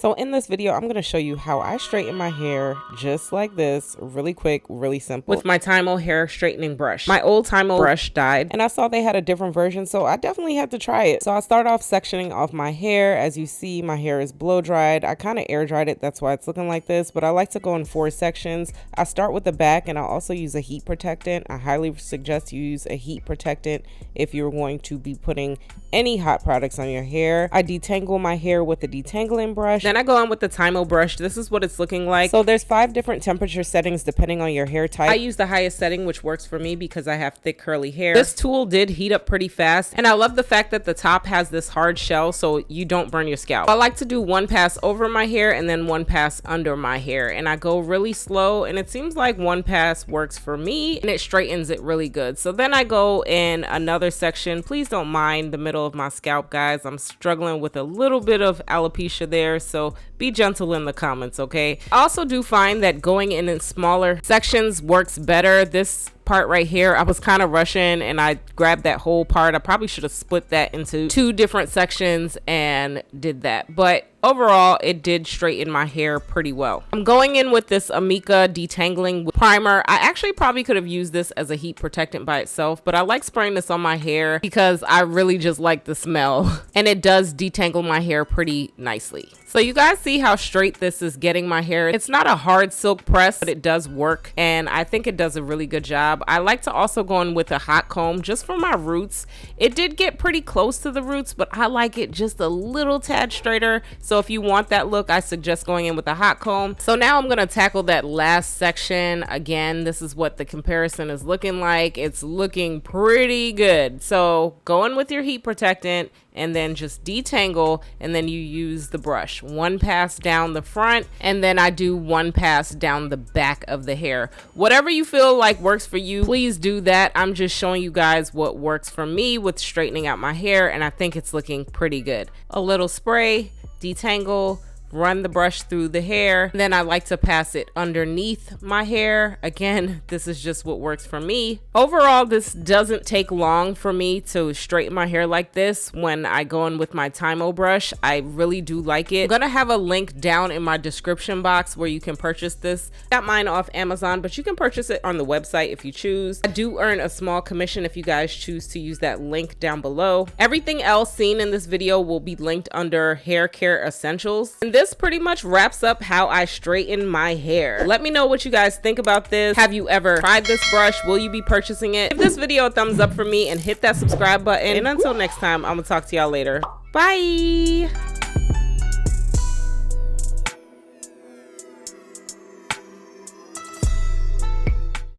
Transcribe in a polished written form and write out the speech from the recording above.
So in this video, I'm going to show you how I straighten my hair just like this, really quick, really simple, with my Tymo hair straightening brush. My old Tymo brush died and I saw they had a different version, so I definitely had to try it. So I start off sectioning off my hair. As you see, my hair is blow dried. I kind of air dried it, that's why it's looking like this, but I like to go in 4 sections. I start with the back and I'll also use a heat protectant. I highly suggest you use a heat protectant if you're going to be putting any hot products on your hair. I detangle my hair with the detangling brush. Then I go on with the Tymo brush. This is what it's looking like. So there's 5 different temperature settings depending on your hair type. I use the highest setting, which works for me because I have thick curly hair. This tool did heat up pretty fast, and I love the fact that the top has this hard shell so you don't burn your scalp. I like to do 1 pass over my hair and then 1 pass under my hair, and I go really slow, and it seems like 1 pass works for me and it straightens it really good. So then I go in another section. Please don't mind the middle of my scalp, guys. I'm struggling with a little bit of alopecia there, so be gentle in the comments, okay? I also do find that going in smaller sections works better. This part right here, I was kind of rushing and I grabbed that whole part. I probably should have split that into 2 different sections and did that, but overall it did straighten my hair pretty well. I'm going in with this Amika detangling primer. I actually probably could have used this as a heat protectant by itself, but I like spraying this on my hair because I really just like the smell and it does detangle my hair pretty nicely. So you guys see how straight this is getting my hair. It's not a hard silk press, but it does work, and I think it does a really good job. I like to also go in with a hot comb just for my roots. It did get pretty close to the roots, but I like it just a little tad straighter. So if you want that look, I suggest going in with a hot comb. So now I'm gonna tackle that last section. Again, this is what the comparison is looking like. It's looking pretty good. So go in with your heat protectant and then just detangle, and then you use the brush. 1 pass down the front, and then I do 1 pass down the back of the hair. Whatever you feel like works for you, please do that. I'm just showing you guys what works for me with straightening out my hair, and I think it's looking pretty good. A little spray, detangle, run the brush through the hair, then I like to pass it underneath my hair. Again, this is just what works for me. Overall, this doesn't take long for me to straighten my hair like this when I go in with my Tymo brush. I really do like it. I'm gonna have a link down in my description box where you can purchase this. I got mine off Amazon, but you can purchase it on the website if you choose. I do earn a small commission if you guys choose to use that link down below. Everything else seen in this video will be linked under hair care essentials. And this pretty much wraps up how I straighten my hair. Let me know what you guys think about this. Have you ever tried this brush? Will you be purchasing it? Give this video a thumbs up for me and hit that subscribe button. And until next time, I'm gonna talk to y'all later. Bye.